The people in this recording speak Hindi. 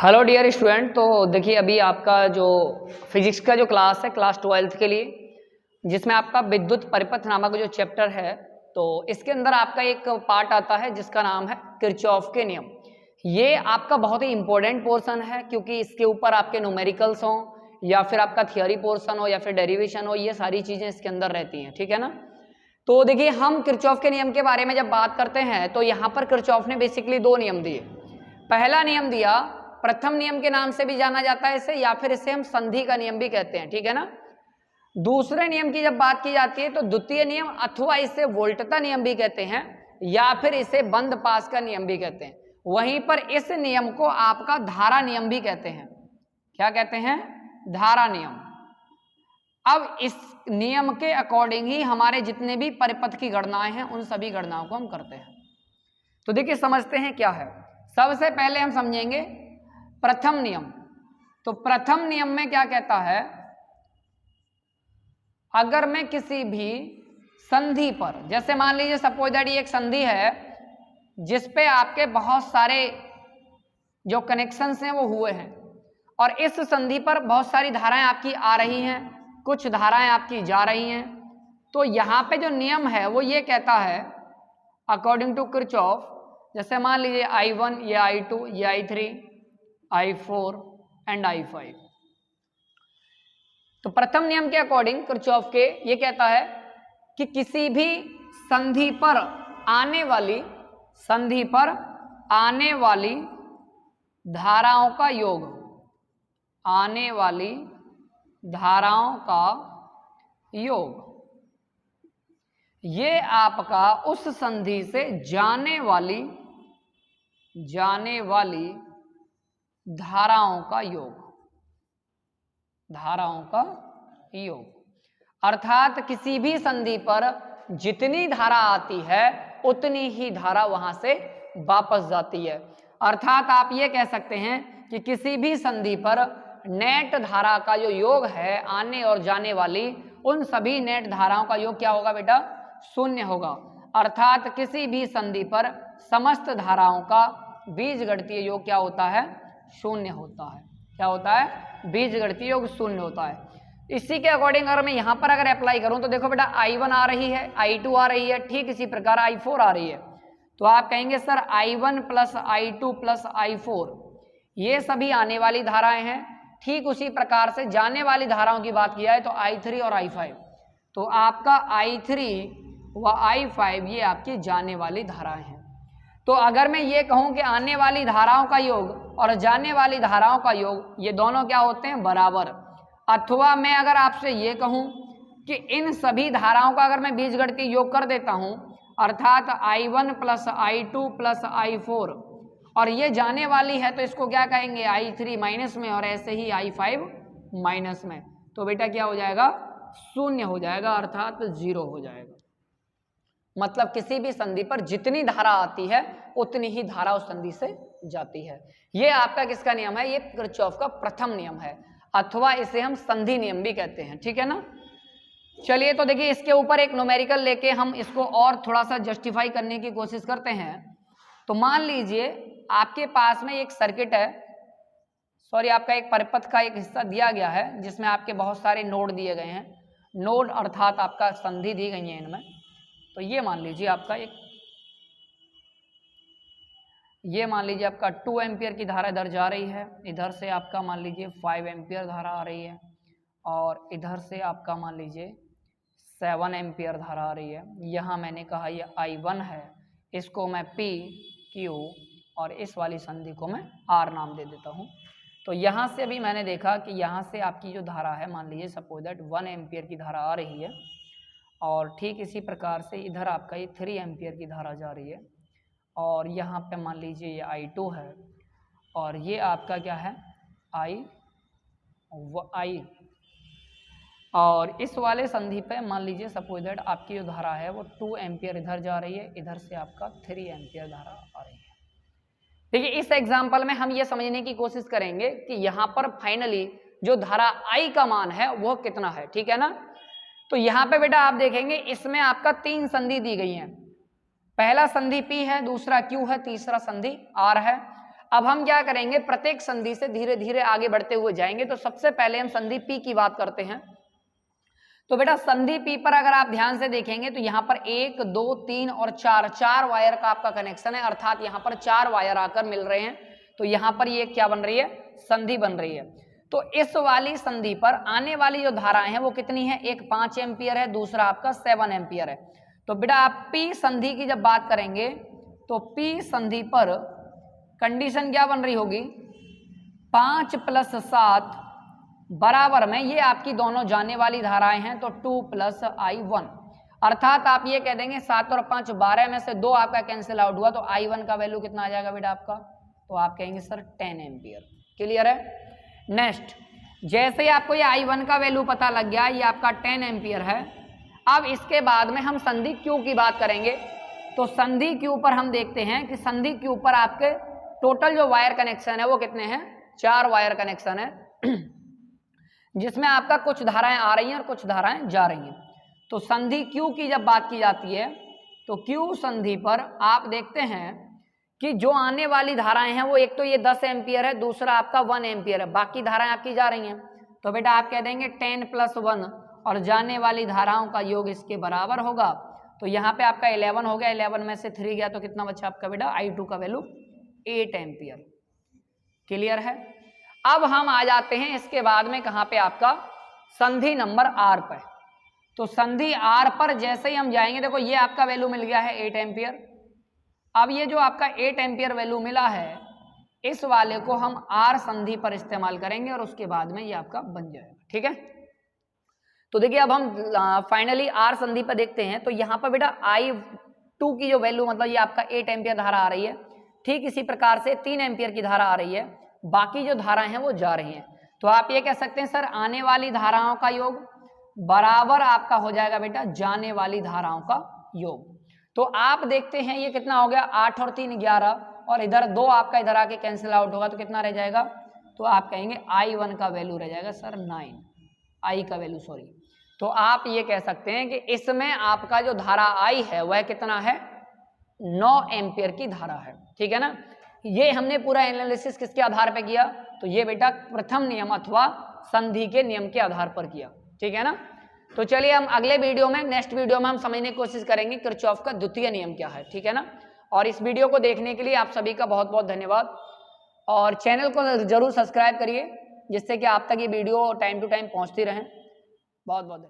Hello dear student. तो देखिए अभी आपका जो फिजिक्स का जो क्लास है क्लास 12th के लिए, जिसमें आपका विद्युत परिपथ नामक जो चैप्टर है, तो इसके अंदर आपका एक पार्ट आता है जिसका नाम है किरचॉफ के नियम। ये आपका बहुत ही इंपॉर्टेंट पोर्शन है क्योंकि इसके ऊपर आपके न्यूमेरिकल्स हों या फिर आपका थियोरी पोर्शन हो या फिर डेरिवेशन हो, ये सारी चीजें इसके अंदर रहती हैं। ठीक है ना। तो देखिए हम किरचॉफ के नियम के बारे में जब बात करते हैं तो यहाँ पर किरचॉफ ने बेसिकली दो नियम दिए। पहला नियम दिया, प्रथम नियम के नाम से भी जाना जाता है इसे, या फिर इसे हम संधि का नियम भी कहते हैं। ठीक है ना। दूसरे नियम की जब बात की जाती है तो द्वितीय नियम, अथवा इसे वोल्टता नियम भी कहते हैं या फिर इसे बंद पास का नियम भी कहते हैं। वहीं पर इस नियम को आपका धारा नियम भी कहते हैं। क्या कहते हैं? धारा नियम। अब इस नियम के अकॉर्डिंग ही हमारे जितने भी परिपथ की गणनाएं हैं उन सभी गणनाओं को हम करते हैं। तो देखिए समझते हैं क्या है। सबसे पहले हम समझेंगे प्रथम नियम। तो प्रथम नियम में क्या कहता है, अगर मैं किसी भी संधि पर, जैसे मान लीजिए सपोज दैट ये एक संधि है जिसपे आपके बहुत सारे जो कनेक्शंस हैं वो हुए हैं और इस संधि पर बहुत सारी धाराएं आपकी आ रही हैं, कुछ धाराएं आपकी जा रही हैं, तो यहाँ पे जो नियम है वो ये कहता है अकॉर्डिंग टू किरचॉफ, जैसे मान लीजिए I1, ये I2, ये I3, I4 एंड I5। तो प्रथम नियम के अकॉर्डिंग किरचॉफ के ये कहता है कि किसी भी संधि पर आने वाली धाराओं का योग, आने वाली धाराओं का योग, ये आपका उस संधि से जाने वाली धाराओं का योग, धाराओं का योग। अर्थात किसी भी संधि पर जितनी धारा आती है उतनी ही धारा वहां से वापस जाती है। अर्थात आप ये कह सकते हैं कि किसी भी संधि पर नेट धारा का जो योग है, आने और जाने वाली, उन सभी नेट धाराओं का योग क्या होगा बेटा? शून्य होगा। अर्थात किसी भी संधि पर समस्त धाराओं का बीजगणितीय योग क्या होता है? शून्य होता है। क्या होता है? बीजगणितीय योग शून्य होता है। इसी के अकॉर्डिंग अगर मैं यहाँ पर अगर अप्लाई करूँ तो देखो बेटा I1 आ रही है, I2 आ रही है, ठीक इसी प्रकार I4 आ रही है। तो आप कहेंगे sir I1 plus I2 plus I4 ये सभी आने वाली धाराएं हैं। ठीक उसी प्रकार से जाने वाली धाराओं की बात किया है तो I3 और I5, तो आपका I3 व I5 ये आपकी जाने वाली धाराएं हैं। तो अगर मैं ये कहूं कि आने वाली धाराओं का योग और जाने वाली धाराओं का योग ये दोनों क्या होते हैं? बराबर। अथवा मैं अगर आपसे ये कहूं कि इन सभी धाराओं का अगर मैं बीजगणितीय योग कर देता हूं, अर्थात I1 plus I2 plus I4, और ये जाने वाली है तो इसको क्या कहेंगे? I3 माइनस में, और ऐसे ही I5 माइनस में, तो बेटा क्या हो जाएगा? शून्य हो जाएगा, अर्थात 0 हो जाएगा। मतलब किसी भी संधि पर जितनी धारा आती है उतनी ही धारा उस संधि से जाती है। ये आपका किसका नियम है? ये किरचॉफ का प्रथम नियम है, अथवा इसे हम संधि नियम भी कहते हैं। ठीक है ना। चलिए तो देखिए इसके ऊपर एक न्यूमेरिकल लेके हम इसको और थोड़ा सा जस्टिफाई करने की कोशिश करते हैं। तो मान लीजिए आपके पास में एक सर्किट है, सॉरी आपका एक परिपथ का एक हिस्सा दिया गया है जिसमें आपके बहुत सारे नोड दिए गए हैं। नोड अर्थात आपका संधि दी गई है इनमें। तो ये मान लीजिए आपका ये मान लीजिए आपका 2 एम्पियर की धारा इधर जा रही है, इधर से आपका मान लीजिए 5 एम्पियर धारा आ रही है, और इधर से आपका मान लीजिए 7 एम्पियर धारा आ रही है। यहाँ मैंने कहा ये I1 है, इसको मैं P, Q और इस वाली संधि को मैं R नाम दे देता हूँ। तो यहाँ से अभी मैंने देखा कि यहाँ से आपकी जो धारा है, मान लीजिए सपोज दैट 1 एम्पियर की धारा आ रही है, और ठीक इसी प्रकार से इधर आपका ये 3 एम्पियर की धारा जा रही है, और यहाँ पे मान लीजिए ये I2 है, और ये आपका क्या है? I, और इस वाले संधि पे मान लीजिए सपोज दैट आपकी जो धारा है वो 2 एम्पियर इधर जा रही है, इधर से आपका 3 एम्पियर धारा आ रही है। देखिए इस एग्जाम्पल में हम ये समझने की कोशिश करेंगे कि यहाँ पर फाइनली जो धारा I का मान है वो कितना है। ठीक है ना। तो यहाँ पे बेटा आप देखेंगे इसमें आपका 3 संधि दी गई हैं। पहला संधि P है, दूसरा Q है, तीसरा संधि R है। अब हम क्या करेंगे, प्रत्येक संधि से धीरे धीरे आगे बढ़ते हुए जाएंगे। तो सबसे पहले हम संधि पी की बात करते हैं। तो बेटा संधि पी पर अगर आप ध्यान से देखेंगे तो यहाँ पर 1 2 3 और 4 वायर का आपका कनेक्शन है, अर्थात यहाँ पर 4 वायर आकर मिल रहे हैं। तो यहाँ पर ये क्या बन रही है, संधि बन रही है। तो इस वाली संधि पर आने वाली जो धाराएं हैं वो कितनी है, एक 5 एम्पियर है, दूसरा आपका 7 एम्पियर है। तो बेटा आप पी संधि की जब बात करेंगे तो पी संधि पर कंडीशन क्या बन रही होगी, 5 + 7 बराबर में ये आपकी दोनों जाने वाली धाराएं हैं, तो 2 + I1, अर्थात आप ये कह देंगे 7 और 5 12 में से 2 आपका कैंसिल आउट हुआ, तो I1 का वैल्यू कितना आ जाएगा बेटा आपका, तो आप कहेंगे सर 10 एम्पियर। क्लियर है। नेक्स्ट, जैसे ही आपको ये I1 का वैल्यू पता लग गया, ये आपका 10 एम्पियर है। अब इसके बाद में हम संधि Q की बात करेंगे। तो संधि Q पर हम देखते हैं कि संधि Q पर आपके टोटल जो वायर कनेक्शन है वो कितने हैं, 4 वायर कनेक्शन है, जिसमें आपका कुछ धाराएं आ रही हैं और कुछ धाराएं जा रही हैं। तो संधि Q की जब बात की जाती है तो Q संधि पर आप देखते हैं कि जो आने वाली धाराएं हैं वो एक तो ये 10 एम्पियर है, दूसरा आपका 1 एम्पियर है, बाकी धाराएं आपकी जा रही हैं। तो बेटा आप कह देंगे 10 + 1 और जाने वाली धाराओं का योग इसके बराबर होगा। तो यहाँ पे आपका 11 हो गया, 11 में से 3 गया तो कितना बचा आपका बेटा, I2 का वैल्यू 8 एम्पियर। क्लियर है। अब हम आ जाते हैं इसके बाद में कहाँ पे, आपका संधि नंबर R पर। तो संधि R पर जैसे ही हम जाएंगे, देखो ये आपका वैल्यू मिल गया है 8 एम्पियर। अब ये जो आपका 8 एम्पियर वैल्यू मिला है, इस वाले को हम R संधि पर इस्तेमाल करेंगे और उसके बाद में ये आपका बन जाएगा। ठीक है। तो देखिए अब हम फाइनली R संधि पर देखते हैं। तो यहाँ पर बेटा I2 की जो वैल्यू, मतलब ये आपका 8 एम्पियर धारा आ रही है, ठीक इसी प्रकार से 3 एम्पियर की धारा आ रही है, बाकी जो धाराएं हैं वो जा रही हैं। तो आप ये कह सकते हैं सर आने वाली धाराओं का योग बराबर आपका हो जाएगा बेटा जाने वाली धाराओं का योग। तो आप देखते हैं ये कितना हो गया, 8 और 3 11, और इधर 2 आपका इधर आके कैंसिल आउट होगा, तो कितना रह जाएगा, तो आप कहेंगे I1 का वैल्यू रह जाएगा सर 9, I का वैल्यू सॉरी। तो आप ये कह सकते हैं कि इसमें आपका जो धारा I है वह कितना है, 9 एम्पियर की धारा है। ठीक है ना। ये हमने पूरा एनालिसिस किसके आधार पे किया, तो ये बेटा प्रथम नियम अथवा संधि के नियम के आधार पर किया। ठीक है ना। तो चलिए हम अगले वीडियो में, नेक्स्ट वीडियो में हम समझने की कोशिश करेंगे किरचॉफ का द्वितीय नियम क्या है। ठीक है ना। और इस वीडियो को देखने के लिए आप सभी का बहुत बहुत धन्यवाद, और चैनल को जरूर सब्सक्राइब करिए जिससे कि आप तक ये वीडियो टाइम टू टाइम पहुंचती रहे। बहुत बहुत धन्यवाद।